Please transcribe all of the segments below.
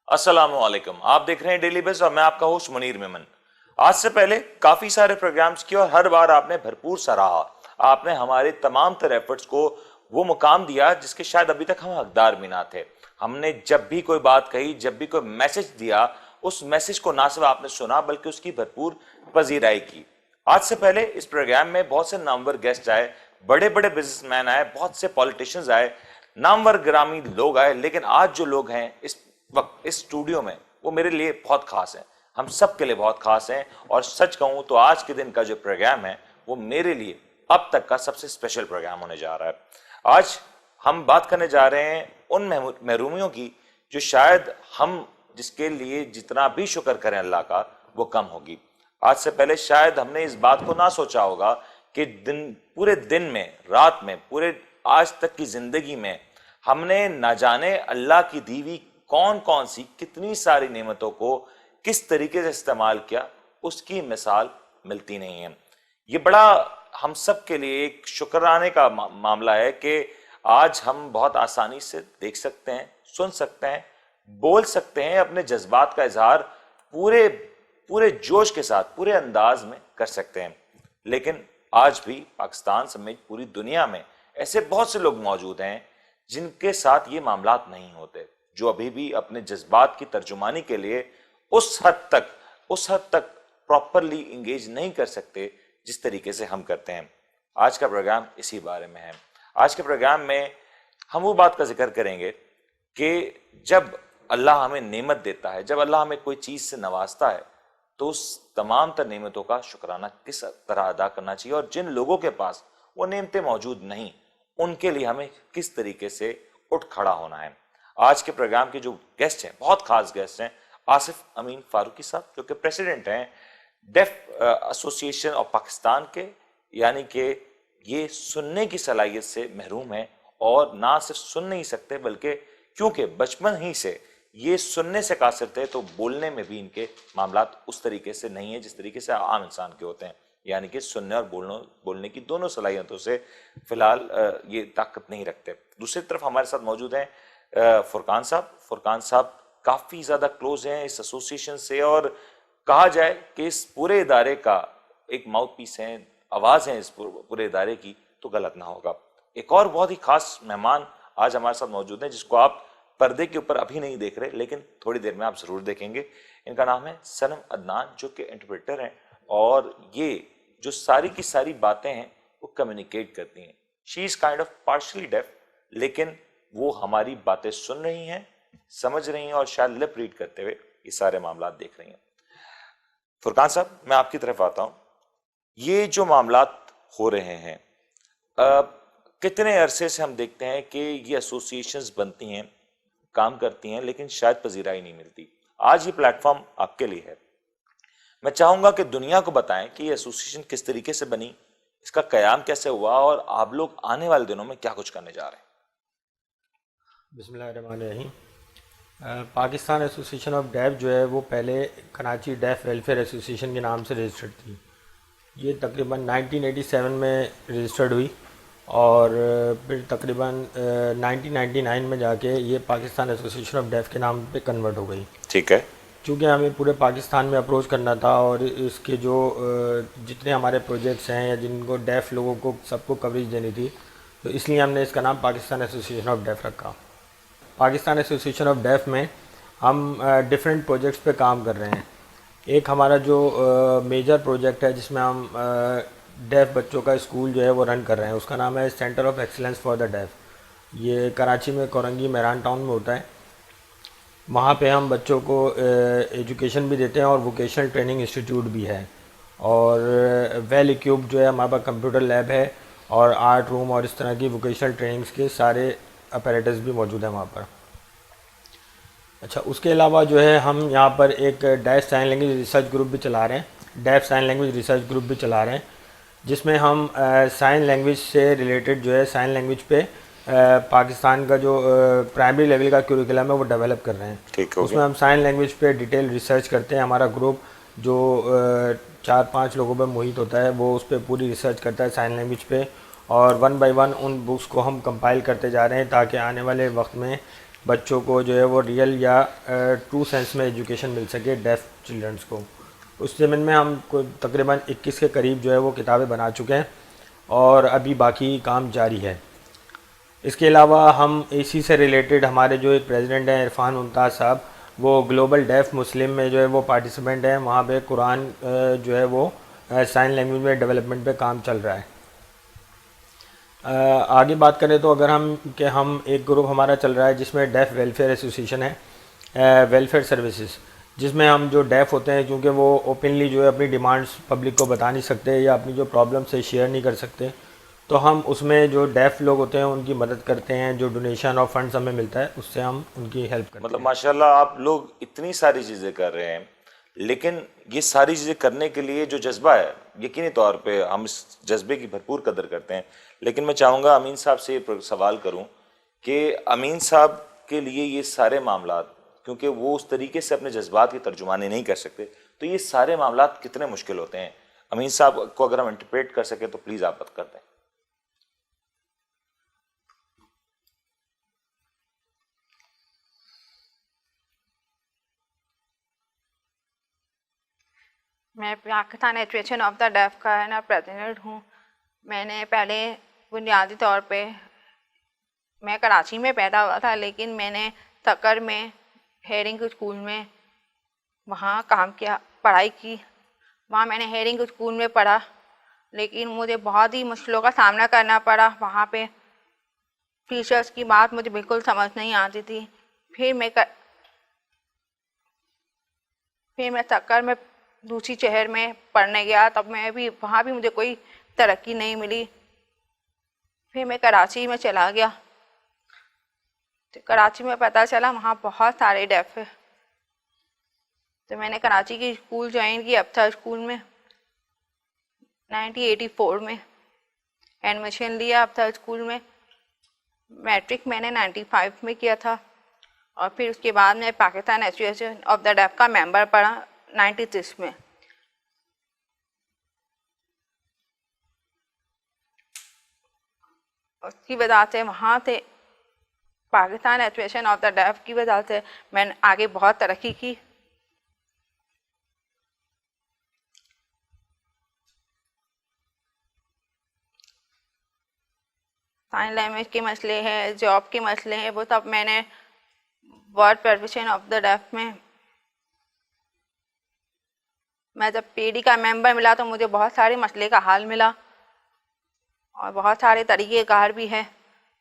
السلام علیکم، آپ دیکھ رہے ہیں ڈیلی بز اور میں آپ کا ہوسٹ منیر میمن۔ آج سے پہلے کافی سارے پروگرامز کیے اور ہر بار آپ نے بھرپور سراہا، آپ نے ہمارے تمام تر ایفرٹس کو وہ مقام دیا جس کے شاید ابھی تک ہم حقدار بھی نہ تھے۔ ہم نے جب بھی کوئی بات کہی، جب بھی کوئی میسج دیا، اس میسج کو نہ صرف آپ نے سنا بلکہ اس کی بھرپور پذیرائی کی۔ آج سے پہلے اس پروگرام میں بہت سے نامور گیسٹ آئے، بڑے بڑے بزنس مین آئے، بہت سے پولیٹیشنز آئے، نامور گرامی لوگ آئے، لیکن آج جو لوگ ہیں اس وقت اس اسٹوڈیو میں وہ میرے لیے بہت خاص ہیں، ہم سب کے لیے بہت خاص ہیں، اور سچ کہوں تو آج کے دن کا جو پروگرام ہے وہ میرے لیے اب تک کا سب سے اسپیشل پروگرام ہونے جا رہا ہے۔ آج ہم بات کرنے جا رہے ہیں ان محرومیوں کی جو شاید ہم جس کے لیے جتنا بھی شکر کریں اللہ کا وہ کم ہوگی۔ آج سے پہلے شاید ہم نے اس بات کو نہ سوچا ہوگا کہ پورے دن میں، رات میں، پورے آج تک کی زندگی میں ہم نے نہ جانے اللہ کی دی ہوئی کون کون سی کتنی ساری نعمتوں کو کس طریقے سے استعمال کیا، اس کی مثال ملتی نہیں ہے۔ یہ بڑا ہم سب کے لیے ایک شکرانے کا معاملہ ہے کہ آج ہم بہت آسانی سے دیکھ سکتے ہیں، سن سکتے ہیں، بول سکتے ہیں، اپنے جذبات کا اظہار پورے جوش کے ساتھ، پورے انداز میں کر سکتے ہیں۔ لیکن آج بھی پاکستان سمیت پوری دنیا میں ایسے بہت سے لوگ موجود ہیں جن کے ساتھ یہ معاملات نہیں ہوتے، جو ابھی بھی اپنے جذبات کی ترجمانی کے لیے اس حد تک پراپرلی انگیج نہیں کر سکتے جس طریقے سے ہم کرتے ہیں۔ آج کا پروگرام اسی بارے میں ہے۔ آج کے پروگرام میں ہم وہ بات کا ذکر کریں گے کہ جب اللہ ہمیں نعمت دیتا ہے، جب اللہ ہمیں کوئی چیز سے نوازتا ہے تو اس تمام تر نعمتوں کا شکرانہ کس طرح ادا کرنا چاہیے، اور جن لوگوں کے پاس وہ نعمتیں موجود نہیں ان کے لیے ہمیں کس طریقے سے اٹھ کھڑا ہونا ہے۔ آج کے پروگرام کے جو گیسٹ ہیں، بہت خاص گیسٹ ہیں، آصف امین فاروقی صاحب جو کہ پریسیڈنٹ ہیں ڈیف ایسوسی ایشن آف پاکستان کے، یعنی کہ یہ سننے کی صلاحیت سے محروم ہیں، اور نہ صرف سن نہیں سکتے بلکہ کیونکہ بچپن ہی سے یہ سننے سے قاصر تھے تو بولنے میں بھی ان کے معاملات اس طریقے سے نہیں ہیں جس طریقے سے عام انسان کے ہوتے ہیں، یعنی کہ سننے اور بولنے کی دونوں صلاحیتوں سے فی الحال یہ طاقت نہیں رکھتے۔ دوسری طرف ہمارے ساتھ موجود ہیں فرقان صاحب کافی زیادہ کلوز ہیں اس ایسوسی ایشن سے، اور کہا جائے کہ اس پورے ادارے کا ایک ماؤتھ پیس ہیں، آواز ہیں اس پورے ادارے کی، تو غلط نہ ہوگا۔ ایک اور بہت ہی خاص مہمان آج ہمارے ساتھ موجود ہیں جس کو آپ پردے کے اوپر ابھی نہیں دیکھ رہے لیکن تھوڑی دیر میں آپ ضرور دیکھیں گے۔ ان کا نام ہے صنم عدنان، جو کہ انٹرپریٹر ہیں، اور یہ جو ساری کی ساری باتیں ہیں وہ کمیونیکیٹ کرتی ہیں۔ شی از کائنڈ آف پارشلی ڈیف، لیکن وہ ہماری باتیں سن رہی ہیں، سمجھ رہی ہیں، اور شاید لپ ریڈ کرتے ہوئے یہ سارے معاملات دیکھ رہی ہیں۔ فرقان صاحب، میں آپ کی طرف آتا ہوں۔ یہ جو معاملات ہو رہے ہیں، کتنے عرصے سے ہم دیکھتے ہیں کہ یہ ایسوسی ایشنز بنتی ہیں، کام کرتی ہیں، لیکن شاید پذیرائی نہیں ملتی۔ آج یہ پلیٹ فارم آپ کے لیے ہے۔ میں چاہوں گا کہ دنیا کو بتائیں کہ یہ ایسوسی ایشن کس طریقے سے بنی، اس کا قیام کیسے ہوا، اور آپ لوگ آنے والے دنوں میں کیا کچھ کرنے جا رہے ہیں۔ بسم اللہ الرحمن الرحیم۔ پاکستان ایسوسی ایشن آف ڈیف جو ہے وہ پہلے کراچی ڈیف ویلفیئر ایسوسی ایشن کے نام سے رجسٹرڈ تھی۔ یہ تقریباً 1987 میں رجسٹرڈ ہوئی، اور پھر تقریباً 1999 میں جا کے یہ پاکستان ایسوسی ایشن آف ڈیف کے نام پہ کنورٹ ہو گئی۔ ٹھیک ہے۔ چونکہ ہمیں پورے پاکستان میں اپروچ کرنا تھا، اور اس کے جو جتنے ہمارے پروجیکٹس ہیں یا جن کو ڈیف لوگوں کو سب کو کوریج دینی تھی، تو اس لیے ہم نے اس کا نام پاکستان ایسوسی ایشن آف ڈیف رکھا۔ پاکستان ایسوسی ایشن آف ڈیف میں ہم ڈیفرنٹ پروجیکٹس پہ کام کر رہے ہیں۔ ایک ہمارا جو میجر پروجیکٹ ہے جس میں ہم ڈیف بچوں کا اسکول جو ہے وہ رن کر رہے ہیں، اس کا نام ہے centre of excellence for the deaf. یہ کراچی میں کورنگی میران ٹاؤن میں ہوتا ہے۔ وہاں پہ ہم بچوں کو ایجوکیشن بھی دیتے ہیں، اور ووکیشنل ٹریننگ انسٹیٹیوٹ بھی ہے، اور ویل ایکیوپڈ جو ہے ہمارے پاس کمپیوٹر لیب ہے، اور آرٹ روم اور اس طرح کی ووکیشنل ٹریننگز کے سارے اپیریٹس بھی موجود ہیں وہاں پر۔ اچھا، اس کے علاوہ جو ہے ہم یہاں پر ایک ڈیف سائن لینگویج ریسرچ گروپ بھی چلا رہے ہیں، ڈیف سائن لینگویج ریسرچ گروپ بھی چلا رہے ہیں، جس میں ہم سائن لینگویج سے ریلیٹڈ جو ہے سائن لینگویج پہ پاکستان کا جو پرائمری لیول کا کیوریکلم ہے وہ ڈیولپ کر رہے ہیں۔ اس میں ہم سائن لینگویج پہ ڈیٹیل ریسرچ کرتے ہیں۔ ہمارا گروپ جو 4-5 لوگوں پہ محیط ہوتا ہے وہ اس پہ پوری ریسرچ کرتا ہے سائن لینگویج پہ، اور 1 by 1 ان بکس کو ہم کمپائل کرتے جا رہے ہیں تاکہ آنے والے وقت میں بچوں کو جو ہے وہ ریئل یا ٹرو سینس میں ایجوکیشن مل سکے ڈیف چلڈرنس کو. اس ضمن میں ہم کو تقریباً 21 کے قریب جو ہے وہ کتابیں بنا چکے ہیں اور ابھی باقی کام جاری ہے. اس کے علاوہ ہم اسی سے ریلیٹڈ ہمارے جو ایک پریزیڈنٹ ہیں عرفان ممتاز صاحب, وہ گلوبل ڈیف مسلم میں جو ہے وہ پارٹیسپینٹ ہیں. وہاں پہ قرآن جو ہے وہ سائن لینگویج میں ڈیولپمنٹ پہ کام چل رہا ہے. آگے بات کریں تو اگر ہم ایک گروپ ہمارا چل رہا ہے جس میں ڈیف ویلفیئر ایسوسیشن ہے, ویلفیئر سروسز, جس میں ہم جو ڈیف ہوتے ہیں کیونکہ وہ اوپنلی جو ہے اپنی ڈیمانڈس پبلک کو بتا نہیں سکتے یا اپنی جو پرابلم سے شیئر نہیں کر سکتے, تو ہم اس میں جو ڈیف لوگ ہوتے ہیں ان کی مدد کرتے ہیں. جو ڈونیشن اور فنڈز ہمیں ملتا ہے اس سے ہم ان کی ہیلپ کرتے ہیں. مطلب ماشاءاللہ آپ لوگ اتنی ساری چیزیں کر رہے ہیں, لیکن یہ ساری چیزیں کرنے کے لیے جو جذبہ ہے, یقینی طور پہ ہم اس جذبے کی بھرپور قدر کرتے ہیں. لیکن میں چاہوں گا امین صاحب سے یہ سوال کروں کہ امین صاحب کے لیے یہ سارے معاملات, کیونکہ وہ اس طریقے سے اپنے جذبات کی ترجمانی نہیں کر سکتے, تو یہ سارے معاملات کتنے مشکل ہوتے ہیں؟ امین صاحب کو اگر ہم انٹرپریٹ کر سکیں تو پلیز آپ بات کر دیں. میں پاکستان ایسوسیشن آف دا ڈیف کا ہے نا پریزیڈنٹ ہوں. میں نے پہلے بنیادی طور پہ میں کراچی میں پیدا ہوا تھا, لیکن میں نے تکر میں ہیرنگ اسکول میں وہاں کام کیا, پڑھائی کی. وہاں میں نے ہیرنگ اسکول میں پڑھا, لیکن مجھے بہت ہی مشکلوں کا سامنا کرنا پڑا. وہاں پہ ٹیچرس کی بات مجھے بالکل سمجھ نہیں آتی تھی. پھر میں تکر میں دوسری شہر میں پڑھنے گیا, تب میں بھی وہاں بھی مجھے کوئی ترقی نہیں ملی. پھر میں کراچی میں چلا گیا, تو کراچی میں پتہ چلا وہاں بہت سارے ڈیف ہیں. تو میں نے کراچی کی اسکول جوائن کی, ابتر اسکول میں 1984 میں ایڈمیشن لیا. ابتر اسکول میں میٹرک میں نے 95 میں کیا تھا, اور پھر اس کے بعد میں پاکستان ایسوسیشن آف دا ڈیف کا ممبر پڑھا 96 میں. اس کی وجہ سے وہاں سے پاکستان ایسوسیشن آف دا ڈیف کی وجہ سے میں نے آگے بہت ترقی کی. سائن لینگویج کے مسئلے ہیں, جاب کے مسئلے ہیں, وہ سب میں نے ورلڈ فیڈریشن آف دا ڈیف میں جب پی ڈی کا ممبر ملا تو مجھے بہت سارے مسئلے کا حل ملا, اور بہت سارے طریقے کار بھی ہیں,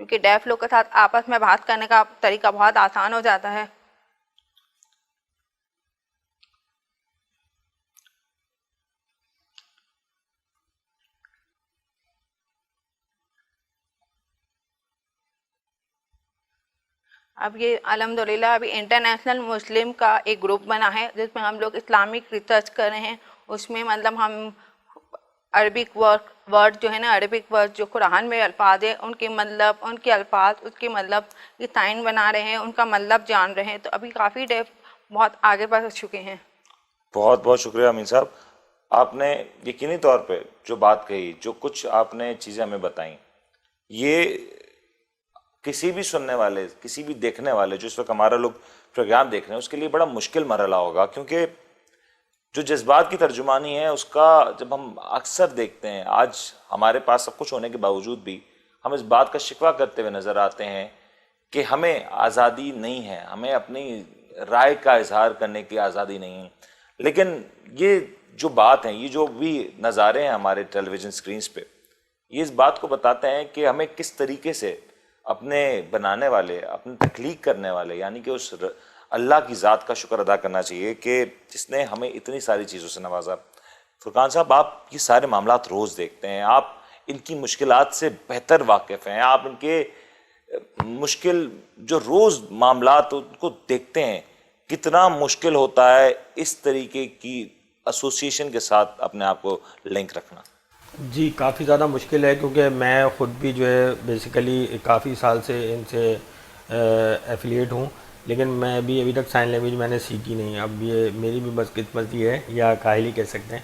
کیونکہ ڈیف لوگ کے ساتھ آپس میں بات کرنے کا طریقہ بہت آسان ہو جاتا ہے. اب یہ الحمدللہ ابھی انٹرنیشنل مسلم کا ایک گروپ بنا ہے جس میں ہم لوگ اسلامک ریسرچ کر رہے ہیں. اس میں مطلب ہم عربک ورڈ جو ہے نا, عربک ورڈ جو قرآن میں الفاظ ہیں ان کے مطلب, ان کے الفاظ, اس کے مطلب یہ سائن بنا رہے ہیں, ان کا مطلب جان رہے ہیں. تو ابھی کافی ڈیف بہت آگے بڑھ چکے ہیں. بہت بہت شکریہ امین صاحب. آپ نے یقینی طور پہ جو بات کہی, جو کچھ آپ نے چیزیں ہمیں بتائیں, یہ کسی بھی سننے والے, کسی بھی دیکھنے والے جو اس وقت ہمارا لوگ پروگرام دیکھ رہے ہیں, اس کے لیے بڑا مشکل مرحلہ ہوگا. کیونکہ جو جذبات کی ترجمانی ہے اس کا جب ہم اکثر دیکھتے ہیں, آج ہمارے پاس سب کچھ ہونے کے باوجود بھی ہم اس بات کا شکوہ کرتے ہوئے نظر آتے ہیں کہ ہمیں آزادی نہیں ہے, ہمیں اپنی رائے کا اظہار کرنے کی آزادی نہیں ہے. لیکن یہ جو بات ہیں, یہ جو بھی نظارے ہیں ہمارے ٹیلی ویژن اسکرینس پہ, یہ اس بات کو بتاتے ہیں کہ ہمیں کس طریقے سے اپنے بنانے والے, اپنے تخلیق کرنے والے یعنی کہ اس اللہ کی ذات کا شکر ادا کرنا چاہیے کہ جس نے ہمیں اتنی ساری چیزوں سے نوازا. فرقان صاحب, آپ یہ سارے معاملات روز دیکھتے ہیں, آپ ان کی مشکلات سے بہتر واقف ہیں, آپ ان کے مشکل جو روز معاملات ان کو دیکھتے ہیں. کتنا مشکل ہوتا ہے اس طریقے کی ایسوسیشن کے ساتھ اپنے آپ کو لنک رکھنا؟ جی کافی زیادہ مشکل ہے, کیونکہ میں خود بھی جو ہے بیسیکلی کافی سال سے ان سے ایفیلیٹ ہوں, لیکن میں بھی ابھی تک سائن لینگویج میں نے سیکھی نہیں. اب یہ میری بھی بدقسمتی ہے یا کاہلی کہہ سکتے ہیں.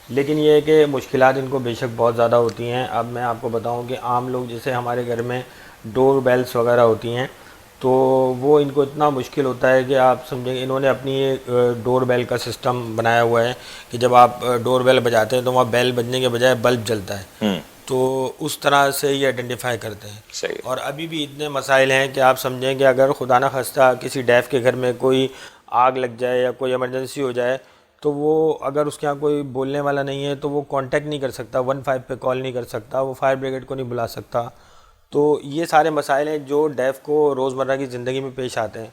لیکن یہ ہے کہ مشکلات ان کو بے شک بہت زیادہ ہوتی ہیں. اب میں آپ کو بتاؤں کہ عام لوگ جیسے ہمارے گھر میں ڈور بیلس وغیرہ ہوتی ہیں, تو وہ ان کو اتنا مشکل ہوتا ہے کہ آپ سمجھیں انہوں نے اپنی ایک ڈور بیل کا سسٹم بنایا ہوا ہے کہ جب آپ ڈور بیل بجاتے ہیں تو وہاں بیل بجنے کے بجائے بلب جلتا ہے، تو اس طرح سے یہ آئیڈینٹیفائی کرتے ہیں. صحیح. اور ابھی بھی اتنے مسائل ہیں کہ آپ سمجھیں کہ اگر خدا نہ خواستہ کسی ڈیف کے گھر میں کوئی آگ لگ جائے یا کوئی ایمرجنسی ہو جائے تو وہ اگر اس کے یہاں کوئی بولنے والا نہیں ہے تو وہ کانٹیکٹ نہیں کر سکتا، 15 پہ کال نہیں کر سکتا، وہ فائر بریگیڈ کو نہیں بلا سکتا. تو یہ سارے مسائل ہیں جو ڈیف کو روزمرہ کی زندگی میں پیش آتے ہیں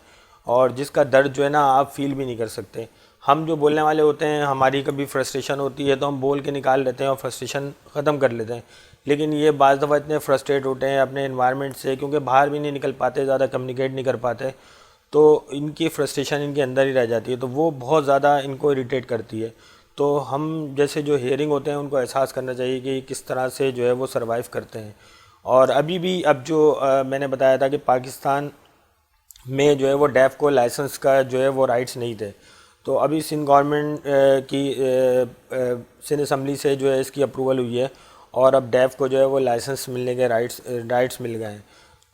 اور جس کا درد جو ہے نا آپ فیل بھی نہیں کر سکتے. ہم جو بولنے والے ہوتے ہیں ہماری کبھی فرسٹریشن ہوتی ہے تو ہم بول کے نکال لیتے ہیں اور فرسٹریشن ختم کر لیتے ہیں، لیکن یہ بعض دفعہ اتنے فرسٹریٹ ہوتے ہیں اپنے انوائرمنٹ سے کیونکہ باہر بھی نہیں نکل پاتے، زیادہ کمیونیکیٹ نہیں کر پاتے، تو ان کی فرسٹریشن ان کے اندر ہی رہ جاتی ہے، تو وہ بہت زیادہ ان کو اریٹیٹ کرتی ہے. تو ہم جیسے جو ہیئرنگ ہوتے ہیں ان کو احساس کرنا چاہیے کہ کس طرح سے جو ہے وہ سروائیو کرتے ہیں. اور ابھی بھی اب جو میں نے بتایا تھا کہ پاکستان میں جو ہے وہ ڈیف کو لائسنس کا جو ہے وہ رائٹس نہیں تھے، تو ابھی سندھ گورنمنٹ کی سندھ اسمبلی سے جو ہے اس کی اپروول ہوئی ہے اور اب ڈیف کو جو ہے وہ لائسنس ملنے کے رائٹس مل گئے ہیں.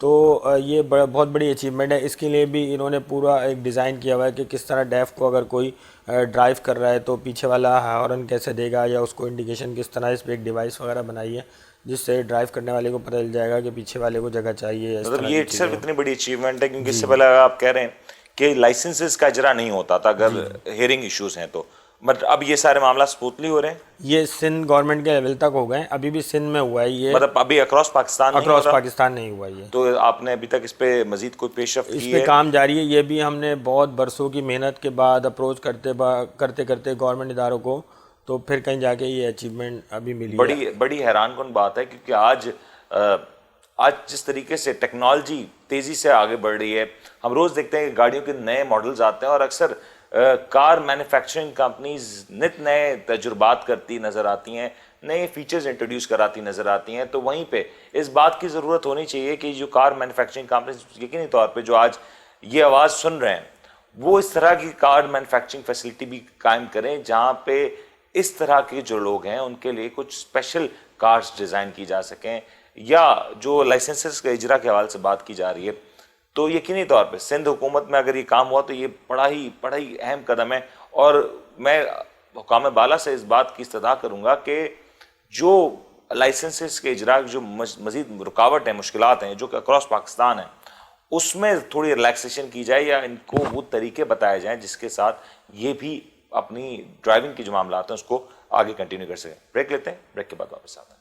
تو یہ بہت بڑی اچیومنٹ ہے. اس کے لیے بھی انہوں نے پورا ایک ڈیزائن کیا ہوا ہے کہ کس طرح ڈیف کو اگر کوئی ڈرائیو کر رہا ہے تو پیچھے والا ہارن کیسے دے گا یا اس کو انڈیکیشن کس طرح، اس پہ ایک ڈیوائس وغیرہ بنائی ہے جس سے ڈرائیو کرنے والے کو پتہ چل جائے گا کہ پیچھے والے کو جگہ چاہیے. مطلب یہ صرف اتنی بڑی اچیومنٹ ہے کیونکہ اس سے پہلے آپ کہہ رہے ہیں کہ لائسنسز کا اجرا نہیں ہوتا تھا اگر ہیئرنگ ایشوز ہیں تو، بٹ اب یہ سارے معاملات اسموتھلی ہو رہے ہیں. یہ سندھ گورنمنٹ کے لیول تک ہو گئے ہیں، ابھی بھی سندھ میں ہوا ہے یہ، مطلب ابھی اکراس پاکستان نہیں ہو اکراس رہا؟ پاکستان نہیں ہوا یہ. تو آپ نے ابھی تک اس پہ مزید کوئی پیش رفت اس کی پہ ہے؟ کام جاری ہے. یہ بھی ہم نے بہت برسوں کی محنت کے بعد اپروچ کرتے کرتے گورنمنٹ اداروں کو، تو پھر کہیں جا کے یہ اچیومنٹ ابھی ملی ہے. بڑی حیران کن بات ہے کیونکہ آج جس طریقے سے ٹیکنالوجی تیزی سے آگے بڑھ رہی ہے، ہم روز دیکھتے ہیں کہ گاڑیوں کے نئے ماڈلز آتے ہیں اور اکثر کار مینوفیکچرنگ کمپنیز نت نئے تجربات کرتی نظر آتی ہیں، نئے فیچرز انٹروڈیوس کراتی نظر آتی ہیں. تو وہیں پہ اس بات کی ضرورت ہونی چاہیے کہ جو کار مینوفیکچرنگ کمپنیز یقینی طور پہ جو آج یہ آواز سن رہے ہیں وہ اس طرح کی کار مینوفیکچرنگ فیسلٹی بھی قائم کریں جہاں پہ اس طرح کے جو لوگ ہیں ان کے لیے کچھ اسپیشل کارز ڈیزائن کی جا سکیں. یا جو لائسنسز کے اجرا کے حوالے سے بات کی جا رہی ہے تو یقینی طور پہ سندھ حکومت میں اگر یہ کام ہوا تو یہ بڑا ہی اہم قدم ہے. اور میں حکام بالا سے اس بات کی استدعا کروں گا کہ جو لائسنسز کے اجرا جو مزید رکاوٹ ہیں، مشکلات ہیں جو کہ اکراس پاکستان ہیں، اس میں تھوڑی ریلیکسیشن کی جائے یا ان کو وہ طریقے بتائے جائیں جس کے ساتھ یہ بھی اپنی ڈرائیونگ کے جو معاملات ہیں اس کو آگے کنٹینیو کر سکیں. بریک لیتے ہیں، بریک کے بعد واپس آتے ہیں.